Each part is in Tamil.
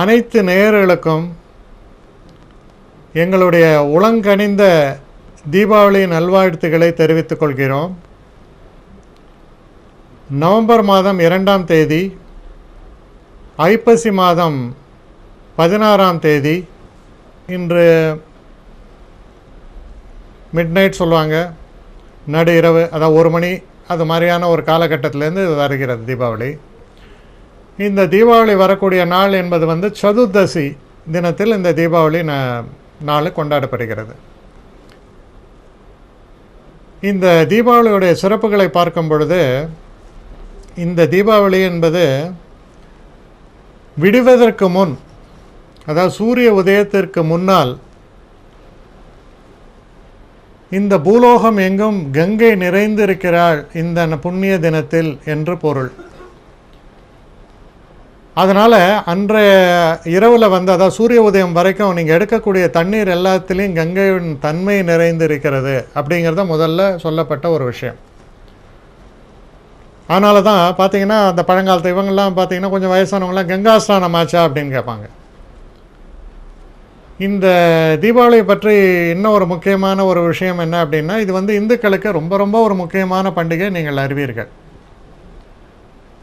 அனைத்து நேயர்களுக்கும் எங்களுடைய உளங்கனிந்த தீபாவளி நல்வாழ்த்துக்களை தெரிவித்துக் கொள்கிறோம். நவம்பர் மாதம் 2ஆம் தேதி, ஐப்பசி மாதம் 16ஆம் தேதி, இன்று மிட்நைட் சொல்லுவாங்க, நடு இரவு, அதாவது 1 மணி, அது மாதிரியான ஒரு காலகட்டத்திலேருந்து வருகிறது தீபாவளி. இந்த தீபாவளி வரக்கூடிய நாள் என்பது வந்து சதுர்தசி தினத்தில் இந்த தீபாவளி நாள் கொண்டாடப்படுகிறது. இந்த தீபாவளியுடைய சிறப்புகளை பார்க்கும் பொழுது, இந்த தீபாவளி என்பது விடுவதற்கு முன், அதாவது சூரிய உதயத்திற்கு முன்னால் இந்த பூலோகம் எங்கும் கங்கை நிறைந்திருக்கிறாள் இந்த புண்ணிய தினத்தில் என்று பொருள். அதனால் அன்றைய இரவில் வந்து, அதாவது சூரிய உதயம் வரைக்கும் நீங்கள் எடுக்கக்கூடிய தண்ணீர் எல்லாத்துலேயும் கங்கையின் தன்மை நிறைந்திருக்கிறது அப்படிங்கிறத முதல்ல சொல்லப்பட்ட ஒரு விஷயம். அதனால தான் பார்த்தீங்கன்னா அந்த பழங்காலத்து இவங்கெல்லாம் பார்த்தீங்கன்னா கொஞ்சம் வயசானவங்களாம் கங்கா ஸ்நானம் ஆச்சா அப்படின்னு கேட்பாங்க. இந்த தீபாவளியை பற்றி இன்னும் ஒரு முக்கியமான ஒரு விஷயம் என்ன அப்படின்னா, இது வந்து இந்துக்களுக்கு ரொம்ப ரொம்ப ஒரு முக்கியமான பண்டிகை, நீங்கள் அறிவீர்கள்.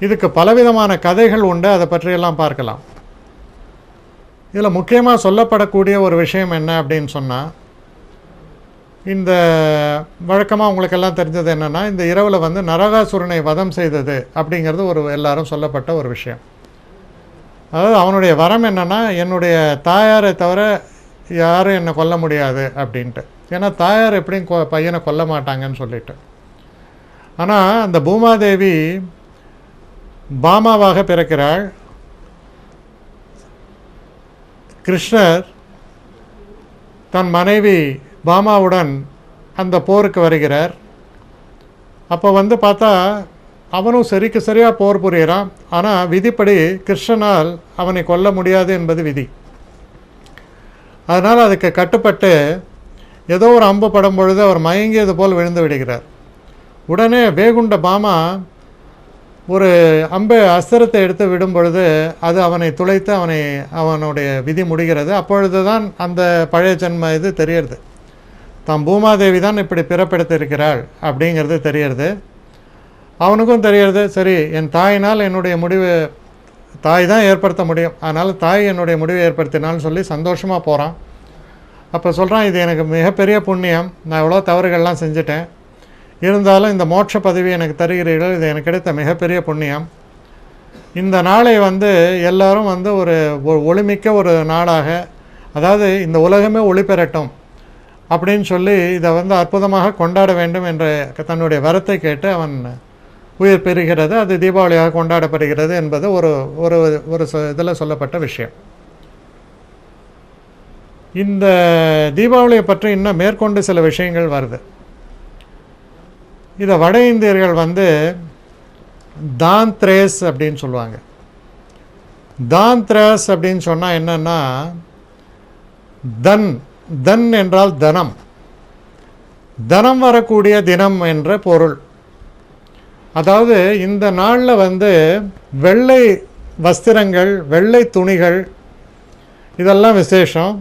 இதுக்கு பலவிதமான கதைகள் உண்டு, அதை பற்றியெல்லாம் பார்க்கலாம். இதில் முக்கியமாக சொல்லப்படக்கூடிய ஒரு விஷயம் என்ன அப்படின்னு சொன்னால், இந்த வழக்கமாக உங்களுக்கெல்லாம் தெரிஞ்சது என்னென்னா, இந்த இரவில் வந்து நரகாசுரனை வதம் செய்தது அப்படிங்கிறது ஒரு எல்லாரும் சொல்லப்பட்ட ஒரு விஷயம். அதாவது அவனுடைய வரம் என்னென்னா, என்னுடைய தாயாரை தவிர யாரும் என்னை கொல்ல முடியாது அப்படின்ட்டு. ஏன்னா தாயார் எப்படியும் பையனை கொல்ல மாட்டாங்கன்னு சொல்லிட்டு. ஆனால் அந்த பூமாதேவி பாமாவாக பிறக்கிறாள். கிருஷ்ணர் தன் மனைவி பாமாவுடன் அந்த போருக்கு வருகிறார். அப்போ வந்து பார்த்தா அவனும் சரியாக போர் புரிகிறான். ஆனால் விதிப்படி கிருஷ்ணனால் அவனை கொல்ல முடியாது என்பது விதி. அதனால் அதுக்கு கட்டுப்பட்டு ஏதோ ஒரு அம்பு படும் பொழுது அவர் மயங்கியது போல் விழுந்து விடுகிறார். உடனே வேகுண்ட பாமா ஒரு அஸ்திரத்தை எடுத்து விடும் பொழுது அது அவனை துளைத்து அவனுடைய விதி முடிகிறது. அப்பொழுது தான் அந்த பழைய ஜென்ம இது தெரியறது. தாம் பூமாதேவி தான் இப்படி பிறப்பெடுத்திருக்கிறாள் அப்படிங்கிறது தெரியறது. அவனுக்கும் தெரியறது, சரி என் தாயினால் என்னுடைய முடிவு தாய் தான் ஏற்படுத்த முடியும், அதனால் தாய் என்னுடைய முடிவை ஏற்படுத்தினான்னு சொல்லி சந்தோஷமாக போகிறான். அப்போ சொல்கிறான், இது எனக்கு மிகப்பெரிய புண்ணியம், நான் எவ்வளோ தவறுகள்லாம் செஞ்சுட்டேன், இருந்தாலும் இந்த மோட்ச பதவி எனக்கு தருகிறீர்கள், இது எனக்கு கிடைத்த மிகப்பெரிய புண்ணியம். இந்த நாளை வந்து எல்லாரும் வந்து ஒரு ஒளிமிக்க ஒரு நாளாக, அதாவது இந்த உலகமே ஒளி பெறட்டும் அப்படின்னு சொல்லி இதை வந்து அற்புதமாக கொண்டாட வேண்டும் என்ற தன்னுடைய வரத்தை கேட்டு அவன் உயிர் பெறுகிறது. அது தீபாவளியாக கொண்டாடப்படுகிறது என்பது ஒரு ஒரு ஒரு இதில் சொல்லப்பட்ட விஷயம். இந்த தீபாவளியை பற்றி இன்னும் மேற்கொண்டு சில விஷயங்கள் வருது. இதை வட இந்தியர்கள் வந்து தான்த்ரேஸ் அப்படின்னு சொல்லுவாங்க. தான்த்ரேஸ் அப்படின்னு சொன்னால் என்னன்னா, தன் என்றால் தனம், தனம் வரக்கூடிய தினம் என்ற பொருள். அதாவது இந்த நாளில் வந்து வெள்ளை வஸ்திரங்கள், வெள்ளை துணிகள் இதெல்லாம் விசேஷம்.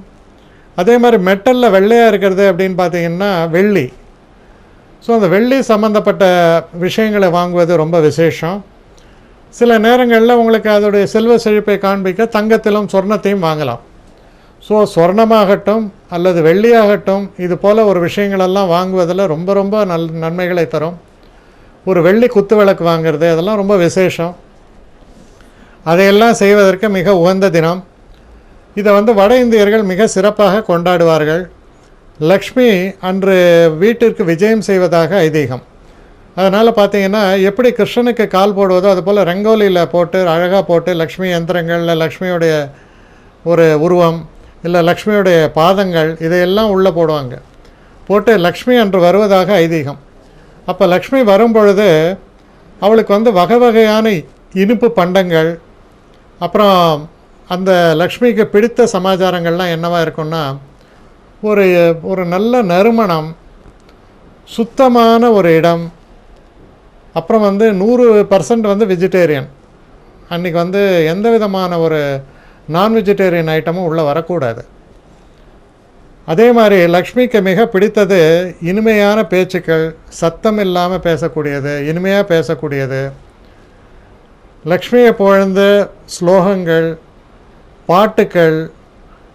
அதே மாதிரி மெட்டலில் வெள்ளையாக இருக்கிறது அப்படின்னு பார்த்தீங்கன்னா வெள்ளி. ஸோ அந்த வெள்ளி சம்மந்தப்பட்ட விஷயங்களை வாங்குவது ரொம்ப விசேஷம். சில நேரங்களில் உங்களுக்கு அதோடைய செல்வ செழிப்பை காண்பிக்க தங்கத்திலும் சொர்ணத்தையும் வாங்கலாம். ஸோ சொர்ணமாகட்டும் அல்லது வெள்ளியாகட்டும், இது போல் ஒரு விஷயங்களெல்லாம் வாங்குவதில் ரொம்ப ரொம்ப நன்மைகளை தரும். ஒரு வெள்ளி குத்து விளக்கு வாங்கிறது அதெல்லாம் ரொம்ப விசேஷம். அதையெல்லாம் செய்வதற்கு மிக உகந்த தினம். இதை வந்து வட இந்தியர்கள் மிக சிறப்பாக கொண்டாடுவார்கள். லக்ஷ்மி அன்று வீட்டிற்கு விஜயம் செய்வதாக ஐதீகம். அதனால் பார்த்தீங்கன்னா எப்படி கிருஷ்ணனுக்கு கால் போடுவதோ அதுபோல் ரங்கோலியில் போட்டு அழகாக போட்டு லக்ஷ்மி யந்திரங்களில் லக்ஷ்மியுடைய ஒரு உருவம் இல்லை லக்ஷ்மியுடைய பாதங்கள் இதையெல்லாம் உள்ளே போடுவாங்க. போட்டு லக்ஷ்மி அன்று வருவதாக ஐதீகம். அப்போ லக்ஷ்மி வரும் பொழுது அவளுக்கு வந்து வகை வகையான இனிப்பு பண்டங்கள், அப்புறம் அந்த லக்ஷ்மிக்கு பிடித்த சமாச்சாரங்கள்லாம் என்னவாக இருக்குன்னா, ஒரு ஒரு நல்ல நறுமணம், சுத்தமான ஒரு இடம், அப்புறம் வந்து 100% வந்து வெஜிடேரியன். அன்றைக்கி வந்து எந்த விதமான ஒரு நான் வெஜிடேரியன் ஐட்டமும் உள்ளே வரக்கூடாது. அதே மாதிரி லக்ஷ்மிக்கு மிக பிடித்தது இனிமையான பேச்சுக்கள், சத்தம் இல்லாமல் பேசக்கூடியது, இனிமையாக பேசக்கூடியது. லக்ஷ்மியை புகழ்ந்து ஸ்லோகங்கள், பாட்டுக்கள்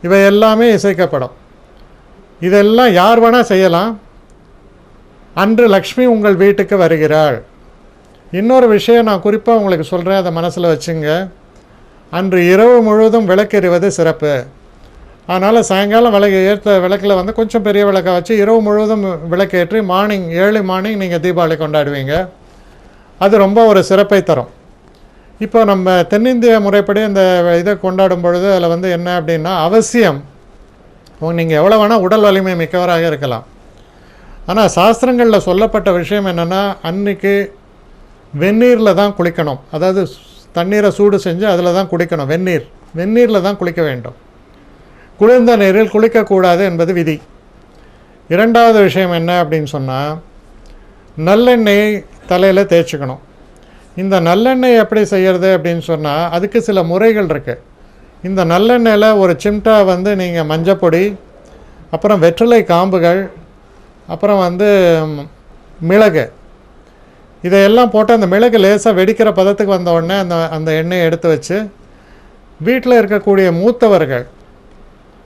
இவை எல்லாமே இசைக்கப்படும். இதெல்லாம் யார் வேணால் செய்யலாம். அன்று லக்ஷ்மி உங்கள் வீட்டுக்கு வருகிறாள். இன்னொரு விஷயம் நான் குறிப்பாக உங்களுக்கு சொல்கிறேன், அதை மனசில் வச்சுங்க. அன்று இரவு முழுவதும் விளக்கெறிவது சிறப்பு. அதனால் சாயங்காலம் விளக்கில் வந்து கொஞ்சம் பெரிய விளக்கை வச்சு இரவு முழுவதும் விளக்கேற்றி ஏர்லி மார்னிங் நீங்கள் தீபாவளி கொண்டாடுவீங்க. அது ரொம்ப ஒரு சிறப்பை தரும். இப்போ நம்ம தென்னிந்திய முறைப்படி இந்த இதை கொண்டாடும் பொழுது அதில் வந்து என்ன அப்படின்னா, அவசியம் நீங்கள் எவ்வளோ வேணால் உடல் வலிமை மிக்கவராக இருக்கலாம். ஆனால் சாஸ்திரங்களில் சொல்லப்பட்ட விஷயம் என்னென்னா, அன்றைக்கி வெந்நீரில் தான் குளிக்கணும். அதாவது தண்ணீரை சூடு செஞ்சு அதில் தான் குளிக்கணும். வெந்நீரில் தான் குளிக்க வேண்டும். குளிர்ந்த நீரில் குளிக்கக்கூடாது என்பது விதி. இரண்டாவது விஷயம் என்ன அப்படின்னு சொன்னால், நல்லெண்ணெயை தலையில் தேய்ச்சிக்கணும். இந்த நல்லெண்ணெய் எப்படி செய்கிறது அப்படின்னு சொன்னால், அதுக்கு சில முறைகள் இருக்குது. இந்த நல்லெண்ணெயில் ஒரு சிம்டா வந்து நீங்கள் மஞ்சப்பொடி, அப்புறம் வெற்றிலை காம்புகள், அப்புறம் வந்து மிளகு, இதையெல்லாம் போட்டு அந்த மிளகு லேசாக வெடிக்கிற பதத்துக்கு வந்த உடனே அந்த எண்ணெயை எடுத்து வச்சு வீட்டில் இருக்கக்கூடிய மூத்தவர்கள்,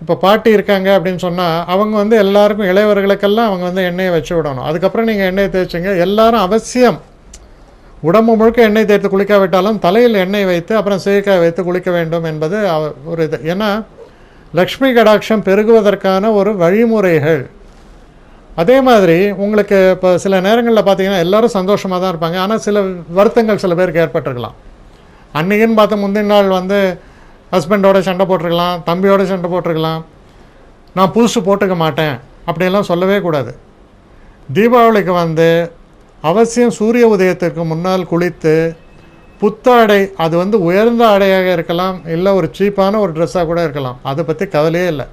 இப்போ பாட்டி இருக்காங்க அப்படின்னு சொன்னால் அவங்க வந்து எல்லாருக்கும், இளையவர்களுக்கெல்லாம் அவங்க வந்து எண்ணெயை வச்சு விடணும். அதுக்கப்புறம் நீங்கள் எண்ணெயை தேய்ச்சிங்க. எல்லாரும் அவசியம் உடம்பு முழுக்க எண்ணெய் தேய்த்து குளிக்காவிட்டாலும் தலையில் எண்ணெய் வைத்து அப்புறம் சீக்காய் வைத்து குளிக்க வேண்டும் என்பது ஒரு இது. ஏன்னா லக்ஷ்மி கடாட்சம் பெருகுவதற்கான ஒரு வழிமுறைகள். அதே மாதிரி உங்களுக்கு இப்போ சில நேரங்களில் பார்த்தீங்கன்னா எல்லோரும் சந்தோஷமாக தான் இருப்பாங்க. ஆனால் சில வருத்தங்கள் சில பேருக்கு ஏற்பட்டிருக்கலாம். அன்றைக்கின்னு பார்த்து முந்தின நாள் வந்து ஹஸ்பண்டோட சண்டை போட்டிருக்கலாம், தம்பியோட சண்டை போட்டிருக்கலாம். நான் புதுசு போட்டுக்க மாட்டேன் அப்படியெல்லாம் சொல்லவே கூடாது. தீபாவளிக்கு வந்து அவசியம் சூரிய உதயத்திற்கு முன்னால் குளித்து புத்தாடை, அது வந்து உயர்ந்த ஆடையாக இருக்கலாம், இல்லை ஒரு சீப்பான ஒரு ட்ரெஸ்ஸாக கூட இருக்கலாம், அதை பற்றி கவலையே இல்லை.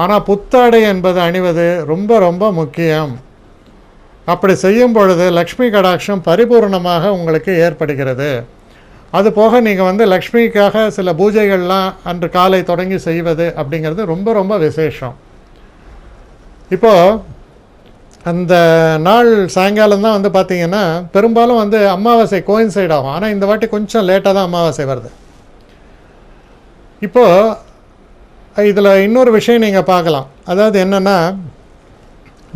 ஆனால் புத்தாடை என்பது அணிவது ரொம்ப ரொம்ப முக்கியம். அப்படி செய்யும் பொழுது லக்ஷ்மி கடாட்சம் பரிபூர்ணமாக உங்களுக்கு ஏற்படுகிறது. அதுபோக நீங்கள் வந்து லக்ஷ்மிக்காக சில பூஜைகள்லாம் அன்று காலை தொடங்கி செய்வது அப்படிங்கிறது ரொம்ப ரொம்ப விசேஷம். இப்போது அந்த நாள் சாயங்காலம் தான் வந்து பார்த்திங்கன்னா பெரும்பாலும் வந்து அமாவாசை கோயின்சைட் ஆகும். ஆனால் இந்த வாட்டி கொஞ்சம் லேட்டாக தான் அமாவாசை வருது. இப்போது இதில் இன்னொரு விஷயம் நீங்கள் பார்க்கலாம். அதாவது என்னென்னா,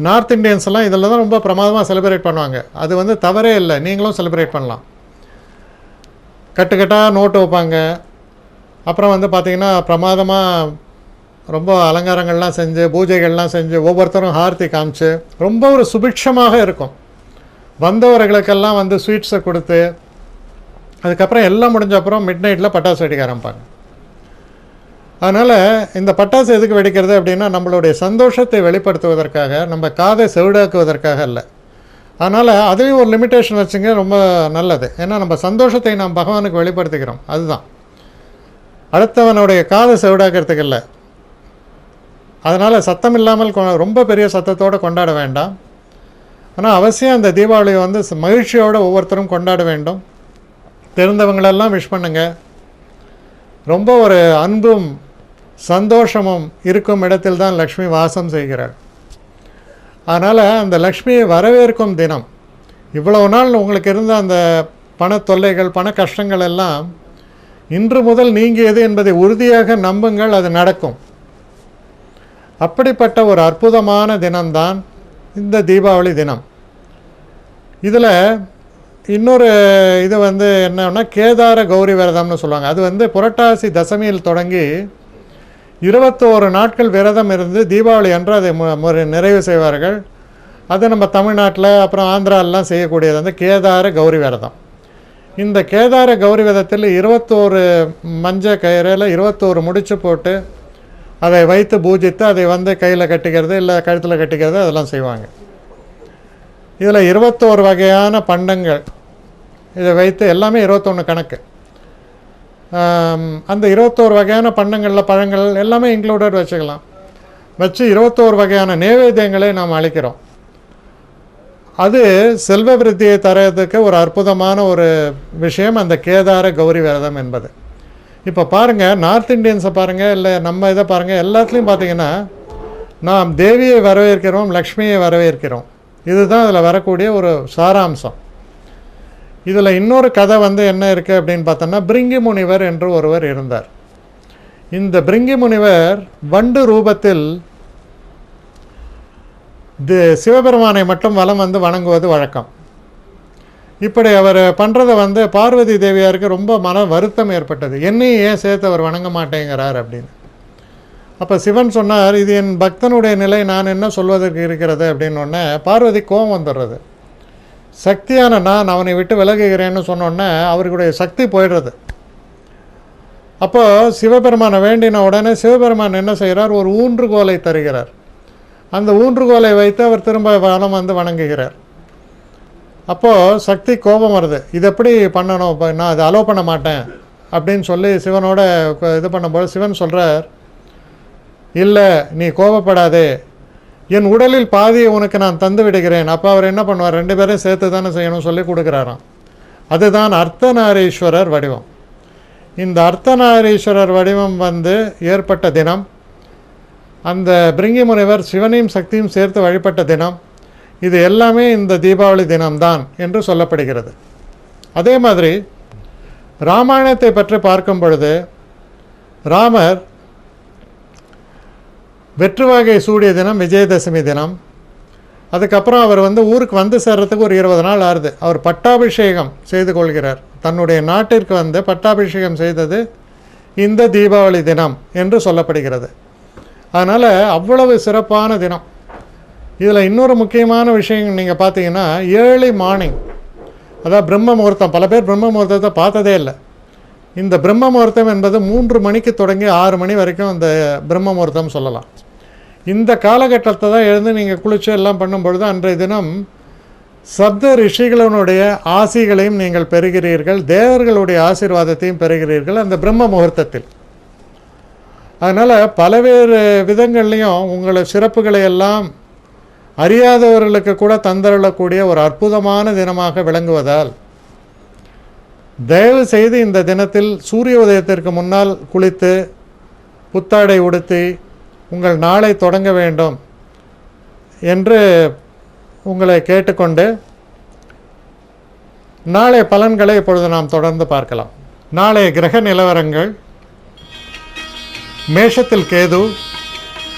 நார்த் இண்டியன்ஸ் எல்லாம் இதில் தான் ரொம்ப பிரமாதமாக செலிப்ரேட் பண்ணுவாங்க. அது வந்து தவறே இல்லை, நீங்களும் செலிப்ரேட் பண்ணலாம். கட்டுக்கட்டாக நோட்டு வைப்பாங்க. அப்புறம் வந்து பார்த்திங்கன்னா பிரமாதமாக ரொம்ப அலங்காரங்கள்லாம் செஞ்சு பூஜைகள்லாம் செஞ்சு ஒவ்வொருத்தரும் ஆர்த்தி காமிச்சு ரொம்ப ஒரு சுபிட்சமாக இருக்கும். வந்தவர்களுக்கெல்லாம் வந்து ஸ்வீட்ஸை கொடுத்து அதுக்கப்புறம் எல்லாம் முடிஞ்ச அப்புறம் மிட் நைட்டில் பட்டாசு வெடிக்க ஆரம்பிப்பாங்க. அதனால் இந்த பட்டாசு எதுக்கு வெடிக்கிறது அப்படின்னா, நம்மளுடைய சந்தோஷத்தை வெளிப்படுத்துவதற்காக, நம்ம காதை செவிடாக்குவதற்காக இல்லை. அதனால் அதுலேயும் ஒரு லிமிட்டேஷன் வச்சுங்க, ரொம்ப நல்லது. ஏன்னா நம்ம சந்தோஷத்தை நாம் பகவானுக்கு வெளிப்படுத்திக்கிறோம். அதுதான், அடுத்தவனுடைய காதை செவிடாக்கிறதுக்கு இல்லை. அதனால் சத்தம் இல்லாமல் ரொம்ப பெரிய சத்தத்தோடு கொண்டாட வேண்டாம். ஆனால் அவசியம் அந்த தீபாவளியை வந்து மகிழ்ச்சியோடு ஒவ்வொருத்தரும் கொண்டாட வேண்டும். தெரிந்தவங்களெல்லாம் விஷ் பண்ணுங்க. ரொம்ப ஒரு அன்பும் சந்தோஷமும் இருக்கும் இடத்தில் தான் லக்ஷ்மி வாசம் செய்கிறாள். அதனால் அந்த லக்ஷ்மியை வரவேற்கும் தினம். இவ்வளவு நாள் உங்களுக்கு இருந்த அந்த பண தொல்லைகள், பண கஷ்டங்கள் எல்லாம் இன்று முதல் நீங்கியது என்பதை உறுதியாக நம்புங்கள், அது நடக்கும். அப்படிப்பட்ட ஒரு அற்புதமான தினம்தான் இந்த தீபாவளி தினம். இதில் இன்னொரு இது வந்து என்னன்னா, கேதார கௌரி விரதம்னு சொல்லுவாங்க. அது வந்து புரட்டாசி தசமியில் தொடங்கி 21 நாட்கள் விரதம் இருந்து தீபாவளி அன்று அதை நிறைவு செய்வார்கள். அது நம்ம தமிழ்நாட்டில் அப்புறம் ஆந்திராலெலாம் செய்யக்கூடியது வந்து கேதார கௌரி விரதம். இந்த கேதார கௌரி விரதத்தில் 21 மஞ்சள் கயிறில் 21 முடிச்சு போட்டு அதை வைத்து பூஜித்து அதை வந்து கையில் கட்டிக்கிறது இல்லை கழுத்தில் கட்டிக்கிறது அதெல்லாம் செய்வாங்க. இதில் 21 வகையான பண்டங்கள் இதை வைத்து, எல்லாமே 21 கணக்கு. அந்த 21 வகையான பண்டங்களில் பழங்கள் எல்லாமே இன்க்ளூடட் வச்சுக்கலாம். வச்சு 21 வகையான நைவேத்தியங்களை நாம் அளிக்கிறோம். அது செல்வ விருத்தியை தரதுக்கு ஒரு அற்புதமான ஒரு விஷயம் அந்த கேதார கௌரி விரதம் என்பது. இப்போ பாருங்கள், நார்த் இண்டியன்ஸை பாருங்கள், இல்லை நம்ம இதை பாருங்கள், எல்லாத்துலேயும் பார்த்தீங்கன்னா நாம் தேவியை வரவேற்கிறோம், லக்ஷ்மியை வரவேற்கிறோம். இதுதான் இதில் வரக்கூடிய ஒரு சாராம்சம். இதில் இன்னொரு கதை வந்து என்ன இருக்குது அப்படின்னு பார்த்தோன்னா, பிரிங்கி முனிவர் என்று ஒருவர் இருந்தார். இந்த பிரிங்கி முனிவர் வண்டு ரூபத்தில் சிவபெருமானை மட்டும் வலம் வந்து வணங்குவது வழக்கம். இப்படி அவர் பண்ணுறதை வந்து பார்வதி தேவியாருக்கு ரொம்ப மன வருத்தம் ஏற்பட்டது. என்னையும் ஏன் சேர்த்து அவர் வணங்க மாட்டேங்கிறார் அப்படின்னு. அப்போ சிவன் சொன்னார், இது என் பக்தனுடைய நிலை, நான் என்ன சொல்வதற்கு இருக்கிறது அப்படின்னோடனே பார்வதி கோபம் வந்துடுறது. சக்தியான நான் அவனை விட்டு விலகுகிறேன்னு சொன்னோடனே அவருடைய சக்தி போயிடுறது. அப்போது சிவபெருமானை வேண்டின உடனே சிவபெருமான் என்ன செய்கிறார், ஒரு ஊன்றுகோலை தருகிறார். அந்த ஊன்றுகோலை வைத்து அவர் திரும்ப வலம் வந்து வணங்குகிறார். அப்போது சக்தி கோபம் வருது, இது எப்படி பண்ணணும், இப்போ நான் அதை அலோவ் பண்ண மாட்டேன் அப்படின்னு சொல்லி சிவனோட இது பண்ணும்போது சிவன் சொல்கிறார், இல்லை நீ கோபப்படாதே, என் உடலில் பாதியை உனக்கு நான் தந்து விடுகிறேன். அப்போ அவர் என்ன பண்ணுவார், 2 பேரையும் சேர்த்து தானே செய்யணும் சொல்லி கொடுக்குறாராம். அதுதான் அர்த்தநாரீஸ்வரர் வடிவம். இந்த அர்த்தநாரீஸ்வரர் வடிவம் வந்து ஏற்பட்ட தினம், அந்த பிரிங்கி முனிவர் சிவனையும் சக்தியும் சேர்த்து வழிபட்ட தினம், இது எல்லாமே இந்த தீபாவளி தினம்தான் என்று சொல்லப்படுகிறது. அதே மாதிரி ராமாயணத்தை பற்றி பார்க்கும் பொழுது ராமர் வெற்றுவாகை சூடிய தினம் விஜயதசமி தினம். அதுக்கப்புறம் அவர் வந்து ஊருக்கு வந்து சேர்றதுக்கு ஒரு 20 நாள் ஆறுது. அவர் பட்டாபிஷேகம் செய்து கொள்கிறார். தன்னுடைய நாட்டிற்கு வந்து பட்டாபிஷேகம் செய்தது இந்த தீபாவளி தினம் என்று சொல்லப்படுகிறது. அதனால் அவ்வளவு சிறப்பான தினம். இதில் இன்னொரு முக்கியமான விஷயம் நீங்கள் பார்த்தீங்கன்னா, ஏர்லி மார்னிங், அதாவது பிரம்ம முகூர்த்தம். பல பேர் பிரம்ம முகூர்த்தத்தை பார்த்ததே இல்லை. இந்த பிரம்ம முகூர்த்தம் என்பது 3 மணிக்கு தொடங்கி 6 மணி வரைக்கும் அந்த பிரம்ம முகூர்த்தம் சொல்லலாம். இந்த காலகட்டத்தை தான் எழுந்து நீங்கள் குளிச்சு எல்லாம் பண்ணும்பொழுது அன்றைய தினம் சப்த ரிஷிகளினுடைய ஆசிகளையும் நீங்கள் பெறுகிறீர்கள், தேவர்களுடைய ஆசீர்வாதத்தையும் பெறுகிறீர்கள் அந்த பிரம்ம முகூர்த்தத்தில். அதனால் பல்வேறு விதங்கள்லையும் உங்களை சிறப்புகளை எல்லாம் அறியாதவர்களுக்கு கூட தந்தருளக்கூடிய ஒரு அற்புதமான தினமாக விளங்குவதால் தயவு செய்து இந்த தினத்தில் சூரிய உதயத்திற்கு முன்னால் குளித்து புத்தாடை உடுத்தி உங்கள் நாளை தொடங்க வேண்டும் என்று உங்களை கேட்டுக்கொண்டு நாளைய பலன்களை இப்பொழுது நாம் தொடர்ந்து பார்க்கலாம். நாளைய கிரக நிலவரங்கள்: மேஷத்தில் கேது,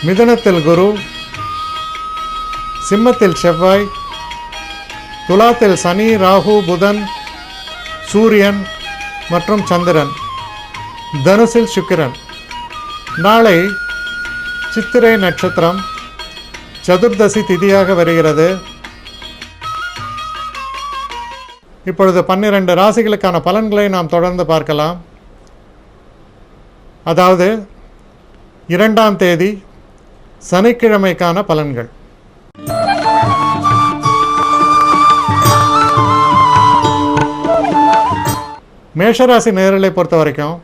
மிதுனத்தில் குரு, சிம்மத்தில் செவ்வாய், துலாத்தில் சனி, ராகு, புதன், சூரியன் மற்றும் சந்திரன், தனுசில் சுக்கிரன். நாளை சித்திரை நட்சத்திரம், சதுர்தசி திதியாக வருகிறது. இப்பொழுது 12 ராசிகளுக்கான பலன்களை நாம் தொடர்ந்து பார்க்கலாம். அதாவது 2ஆம் தேதி சனிக்கிழமைக்கான பலன்கள். மேஷராசி நேயர்களை பொறுத்த வரைக்கும்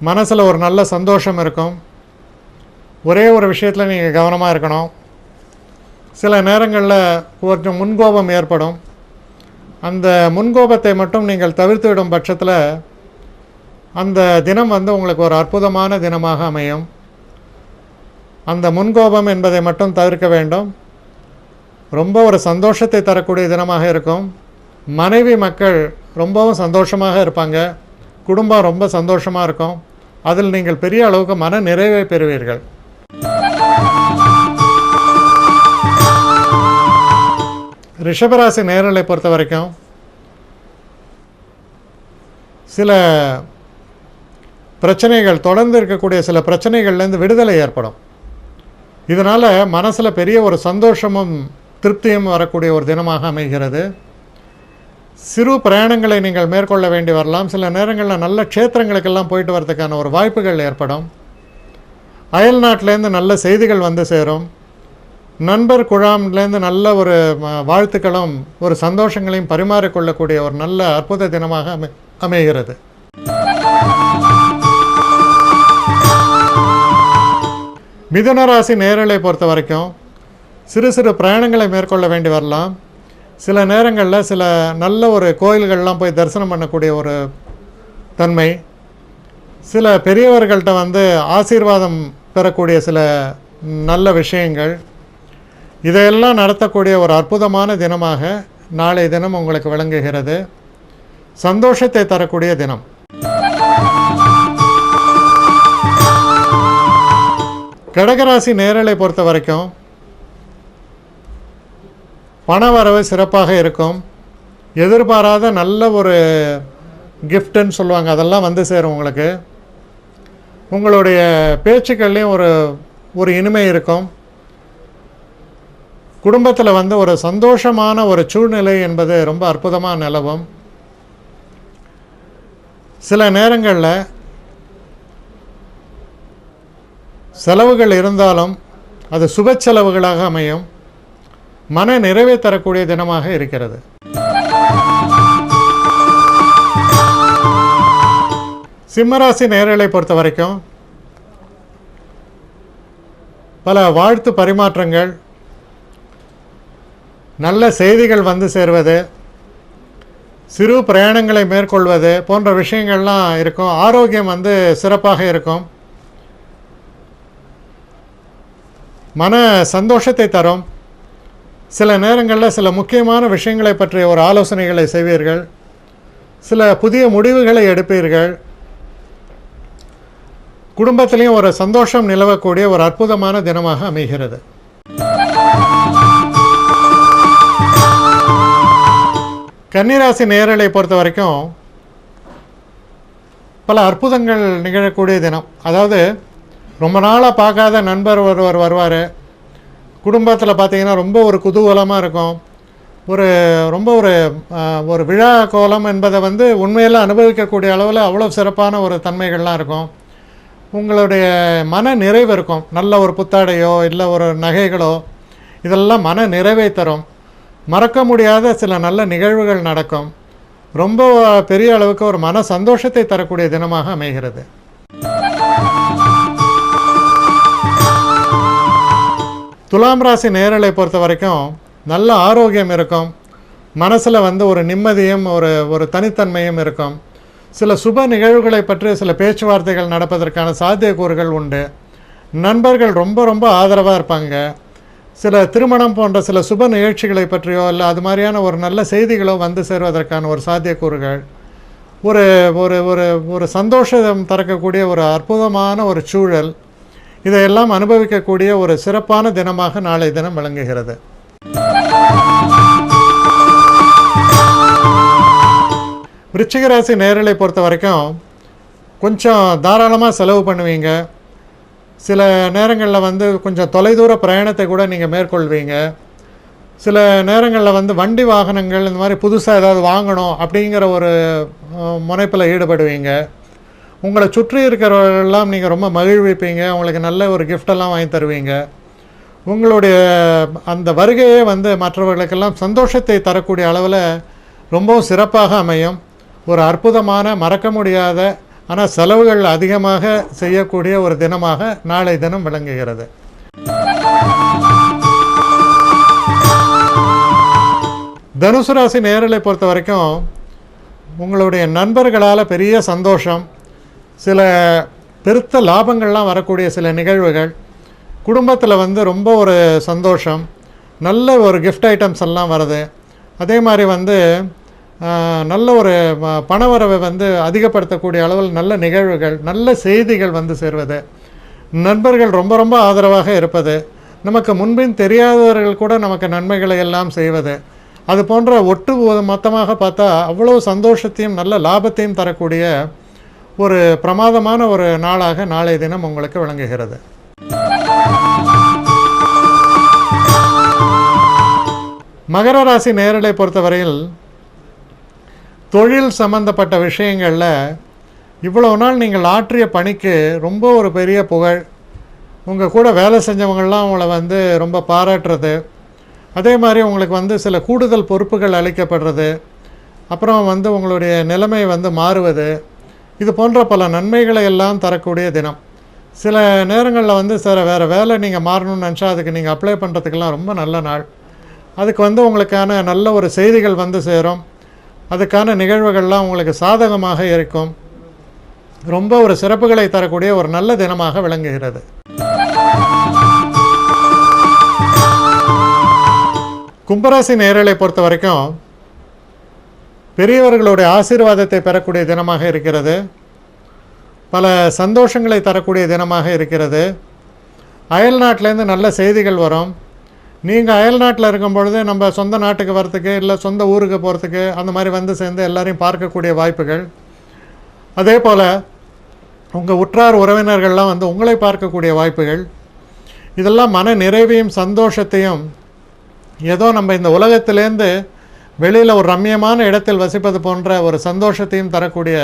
மனசில் ஒரு நல்ல சந்தோஷம் இருக்கும். ஒரே ஒரு விஷயத்தில் நீங்கள் கவனமாக இருக்கணும். சில நேரங்களில் கொஞ்சம் முன்கோபம் ஏற்படும். அந்த முன்கோபத்தை மட்டும் நீங்கள் தவிர்த்து விடும் பட்சத்தில் அந்த தினம் வந்து உங்களுக்கு ஒரு அற்புதமான தினமாக அமையும். அந்த முன்கோபம் என்பதை மட்டும் தவிர்க்க வேண்டும். ரொம்ப ஒரு சந்தோஷத்தை தரக்கூடிய தினமாக இருக்கும். மனைவி மக்கள் ரொம்பவும் சந்தோஷமாக இருப்பாங்க. குடும்பம் ரொம்ப சந்தோஷமாக இருக்கும். அதில் நீங்கள் பெரிய அளவுக்கு மன நிறைவை பெறுவீர்கள். ரிஷபராசி நேயர்களை பொறுத்த வரைக்கும் சில பிரச்சனைகள், தொடர்ந்து இருக்கக்கூடிய சில பிரச்சனைகள்லேருந்து விடுதலை ஏற்படும். இதனால் மனசில் பெரிய ஒரு சந்தோஷமும் திருப்தியும் வரக்கூடிய ஒரு தினமாக அமைகிறது. சிறு பிரயாணங்களை நீங்கள் மேற்கொள்ள வேண்டி வரலாம். சில நேரங்களில் நல்ல க்ஷேத்திரங்களுக்கெல்லாம் போயிட்டு வரதுக்கான ஒரு வாய்ப்புகள் ஏற்படும். அயல் நாட்டிலேருந்து நல்ல செய்திகள் வந்து சேரும். நண்பர் குழாம்லேருந்து நல்ல ஒரு வாழ்த்துக்களும் ஒரு சந்தோஷங்களையும் பரிமாறிக்கொள்ளக்கூடிய ஒரு நல்ல அற்புத தினமாக அமைகிறது. மிதுனராசி நேயர்களை பொறுத்த வரைக்கும் சிறு சிறு பிரயாணங்களை மேற்கொள்ள வேண்டி வரலாம். சில நேரங்களில் சில நல்ல ஒரு கோயில்கள்லாம் போய் தரிசனம் பண்ணக்கூடிய ஒரு தன்மை, சில பெரியவர்கள்ட்ட வந்து ஆசீர்வாதம் பெறக்கூடிய சில நல்ல விஷயங்கள், இதையெல்லாம் நடத்தக்கூடிய ஒரு அற்புதமான தினமாக நாளைய தினம் உங்களுக்கு விளங்குகிறது. சந்தோஷத்தை தரக்கூடிய தினம். கடகராசி நேரலை பொறுத்த வரைக்கும் பணவரவு சிறப்பாக இருக்கும். எதிர்பாராத நல்ல ஒரு கிஃப்ட்டுன்னு சொல்லுவாங்க, அதெல்லாம் வந்து சேரும் உங்களுக்கு. உங்களுடைய பேச்சுக்கள்லேயும் ஒரு இனிமை இருக்கும். குடும்பத்தில் வந்து ஒரு சந்தோஷமான ஒரு சூழ்நிலை என்பது ரொம்ப அற்புதமாக நிலவும். சில நேரங்களில் செலவுகள் இருந்தாலும் அது சுப செலவுகளாக அமையும். மன நிறைவை தரக்கூடிய தினமாக இருக்கிறது. சிம்மராசி நேயர்களை பொறுத்த வரைக்கும் பல வாழ்த்து பரிமாற்றங்கள், நல்ல செய்திகள் வந்து சேர்வது, சிறு பிரயாணங்களை மேற்கொள்வது போன்ற விஷயங்கள்லாம் இருக்கும். ஆரோக்கியம் வந்து சிறப்பாக இருக்கும். மன சந்தோஷத்தை தரும். சில நேரங்களில் சில முக்கியமான விஷயங்களை பற்றிய ஒரு ஆலோசனைகளை செய்வீர்கள். சில புதிய முடிவுகளை எடுப்பீர்கள். குடும்பத்திலையும் ஒரு சந்தோஷம் நிலவக்கூடிய ஒரு அற்புதமான தினமாக அமைகிறது. கன்னிராசி நேயர்களை பொறுத்த வரைக்கும் பல அற்புதங்கள் நிகழக்கூடிய தினம். அதாவது ரொம்ப நாளாக பார்க்காத நண்பர் ஒருவர் வருவார். குடும்பத்தில் பார்த்திங்கன்னா ரொம்ப ஒரு குதூகலமாக இருக்கும். ரொம்ப ஒரு விழா கோலம் என்பதை வந்து உண்மையில் அனுபவிக்கக்கூடிய அளவில் அவ்வளோ சிறப்பான ஒரு தன்மைகள்லாம் இருக்கும். உங்களுடைய மன நிறைவு இருக்கும். நல்ல ஒரு புத்தாடையோ இல்லை ஒரு நகைகளோ இதெல்லாம் மன நிறைவை தரும். மறக்க முடியாத சில நல்ல நிகழ்வுகள் நடக்கும். ரொம்ப பெரிய அளவுக்கு ஒரு மன சந்தோஷத்தை தரக்கூடிய தினமாக அமைகிறது. துலாம் ராசி நேயர்களை பொறுத்த வரைக்கும் நல்ல ஆரோக்கியம் இருக்கும். மனசில் வந்து ஒரு நிம்மதியும் ஒரு தனித்தன்மையும் இருக்கும். சில சுப நிகழ்வுகளை பற்றி சில பேச்சுவார்த்தைகள் நடப்பதற்கான சாத்தியக்கூறுகள் உண்டு. நண்பர்கள் ரொம்ப ஆதரவாக இருப்பாங்க. சில திருமணம் போன்ற சில சுப நிகழ்ச்சிகளை பற்றியோ இல்லை அது மாதிரியான ஒரு நல்ல செய்திகளோ வந்து சேருவதற்கான ஒரு சாத்தியக்கூறுகள், ஒரு ஒரு ஒரு ஒரு சந்தோஷம் தரக்கூடிய ஒரு அற்புதமான ஒரு சூழல், இதையெல்லாம் அனுபவிக்கக்கூடிய ஒரு சிறப்பான தினமாக நாளை தினம் விளங்குகிறது. விருச்சிக ராசி நேயர்களை பொறுத்த வரைக்கும் கொஞ்சம் தாராளமாக செலவு பண்ணுவீங்க. சில நேரங்களில் வந்து கொஞ்சம் தொலைதூர பிரயாணத்தை கூட நீங்கள் மேற்கொள்வீங்க. சில நேரங்களில் வந்து வண்டி வாகனங்கள் இந்த மாதிரி புதுசாக ஏதாவது வாங்கணும் அப்படிங்கிற ஒரு முனைப்பில் ஈடுபடுவீங்க. உங்களை சுற்றி இருக்கிறவர்களெல்லாம் நீங்கள் ரொம்ப மகிழ்விப்பீங்க. உங்களுக்கு நல்ல ஒரு கிஃப்டெல்லாம் வாங்கி தருவீங்க. உங்களுடைய அந்த வருகையே வந்து மற்றவர்களுக்கெல்லாம் சந்தோஷத்தை தரக்கூடிய அளவில் ரொம்பவும் சிறப்பாக அமையும். ஒரு அற்புதமான மறக்க முடியாத ஆனால் செலவுகள் அதிகமாக செய்யக்கூடிய ஒரு தினமாக நாளை தினம் விளங்குகிறது. தனுசு ராசி நேயர்களை பொறுத்த வரைக்கும் உங்களுடைய நண்பர்களால் பெரிய சந்தோஷம், சில பெருத்த லாபங்கள்லாம் வரக்கூடிய சில நிகழ்வுகள், குடும்பத்தில் வந்து ரொம்ப ஒரு சந்தோஷம், நல்ல ஒரு கிஃப்ட் ஐட்டம்ஸ் எல்லாம் வருது. அதே மாதிரி வந்து நல்ல ஒரு பணவரவை வந்து அதிகப்படுத்தக்கூடிய அளவில் நல்ல நிகழ்வுகள், நல்ல செய்திகள் வந்து சேர்வது, நண்பர்கள் ரொம்ப ஆதரவாக இருப்பது, நமக்கு முன்பின் தெரியாதவர்கள் கூட நமக்கு நன்மைகளை எல்லாம் செய்வது, அது போன்ற மொத்தமாக பார்த்தா அவ்வளோ சந்தோஷத்தையும் நல்ல லாபத்தையும் தரக்கூடிய ஒரு பிரமாதமான ஒரு நாளாக நாளைய தினம் உங்களுக்கு விளங்குகிறது. மகர ராசி நேயர்களை பொறுத்தவரையில் தொழில் சம்பந்தப்பட்ட விஷயங்களில் இவ்வளோ நாள் நீங்கள் ஆற்றிய பணிக்கு ரொம்ப ஒரு பெரிய புகழ். உங்கள் கூட வேலை செஞ்சவங்கள்லாம் உங்களை வந்து ரொம்ப பாராட்டுறது, அதே மாதிரி உங்களுக்கு வந்து சில கூடுதல் பொறுப்புகள் அளிக்கப்படுறது, அப்புறம் வந்து உங்களுடைய நிலைமை வந்து மாறுவது, இது போன்ற பல நன்மைகளை எல்லாம் தரக்கூடிய தினம். சில நேரங்களில் வந்து வேறு வேலை நீங்கள் மாறணும்னு நினச்சா அதுக்கு நீங்கள் அப்ளை பண்ணுறதுக்கெல்லாம் ரொம்ப நல்ல நாள். அதுக்கு வந்து உங்களுக்கான நல்ல ஒரு செய்திகள் வந்து சேரும். அதுக்கான நிகழ்வுகள்லாம் உங்களுக்கு சாதகமாக இருக்கும். ரொம்ப ஒரு சிறப்புகளை தரக்கூடிய ஒரு நல்ல தினமாக விளங்குகிறது. கும்பராசி நேயர்களை பொறுத்த வரைக்கும் பெரியவர்களுடைய ஆசீர்வாதத்தை பெறக்கூடிய தினமாக இருக்கிறது. பல சந்தோஷங்களை தரக்கூடிய தினமாக இருக்கிறது. அயல் நாட்டிலேருந்து நல்ல செய்திகள் வரும். நீங்கள் அயல் நாட்டில் இருக்கும் பொழுது நம்ம சொந்த நாட்டுக்கு வரத்துக்கு இல்லை சொந்த ஊருக்கு போகிறதுக்கு அந்த மாதிரி வந்து சேர்ந்து எல்லாரையும் பார்க்கக்கூடிய வாய்ப்புகள், அதே போல் உங்கள் உற்றார் உறவினர்கள்லாம் வந்து உங்களை பார்க்கக்கூடிய வாய்ப்புகள், இதெல்லாம் மன நிறைவையும் சந்தோஷத்தையும், ஏதோ நம்ம இந்த உலகத்திலேருந்து வெளியில் ஒரு ரம்மியமான இடத்தில் வசிப்பது போன்ற ஒரு சந்தோஷத்தையும் தரக்கூடிய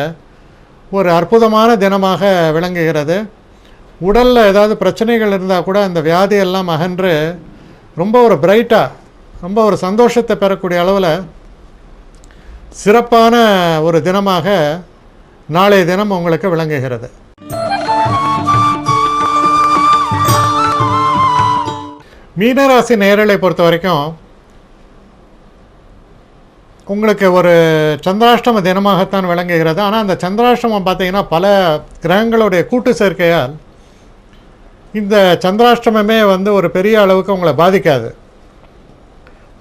ஒரு அற்புதமான தினமாக விளங்குகிறது. உடலில் ஏதாவது பிரச்சனைகள் இருந்தால் கூட அந்த வியாதியெல்லாம் அகன்று ரொம்ப ஒரு பிரைட்டாக, ரொம்ப ஒரு சந்தோஷத்தை பெறக்கூடிய அளவில் சிறப்பான ஒரு தினமாக நாளைய தினம் உங்களுக்கு விளங்குகிறது. மீனராசி நேயர்களை பொறுத்த வரைக்கும் உங்களுக்கு ஒரு சந்திராஷ்டம தினமாகத்தான் விளங்குகிறது. ஆனால் அந்த சந்திராஷ்டமம் பார்த்திங்கன்னா பல கிரகங்களுடைய கூட்டு சேர்க்கையால் இந்த சந்திராஷ்டமமே வந்து ஒரு பெரிய அளவுக்கு உங்களை பாதிக்காது.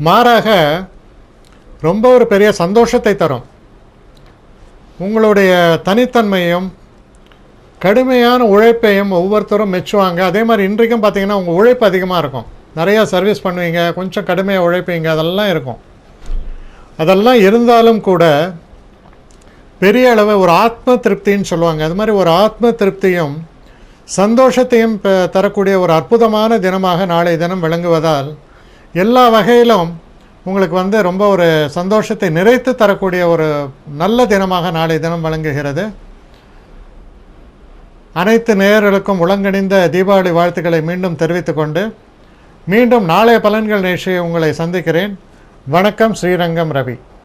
மாறாக ரொம்ப ஒரு பெரிய சந்தோஷத்தை தரும். உங்களுடைய தனித்தன்மையும் கடுமையான உழைப்பையும் ஒவ்வொருத்தரும் மெச்சுவாங்க. அதே மாதிரி இன்றைக்கும் பார்த்திங்கன்னா உங்கள் உழைப்பு அதிகமாக இருக்கும். நிறையா சர்வீஸ் பண்ணுவீங்க, கொஞ்சம் கடுமையாக உழைப்பீங்க, அதெல்லாம் இருக்கும். அதெல்லாம் இருந்தாலும் கூட பெரிய அளவு ஒரு ஆத்ம திருப்தின்னு சொல்லுவாங்க, அது மாதிரி ஒரு ஆத்ம திருப்தியும் சந்தோஷத்தையும் தரக்கூடிய ஒரு அற்புதமான தினமாக நாளைய தினம் விளங்குவதால் எல்லா வகையிலும் உங்களுக்கு வந்து ரொம்ப ஒரு சந்தோஷத்தை நிறைத்து தரக்கூடிய ஒரு நல்ல தினமாக நாளைய தினம் விளங்குகிறது. அனைத்து நேயர்களுக்கும் உலங்கணிந்த தீபாவளி வாழ்த்துக்களை மீண்டும் தெரிவித்துக்கொண்டு மீண்டும் நாளைய பலன்கள் நிகழ்ச்சியை உங்களை சந்திக்கிறேன். வணக்கம். ஸ்ரீரங்கம் ரவி.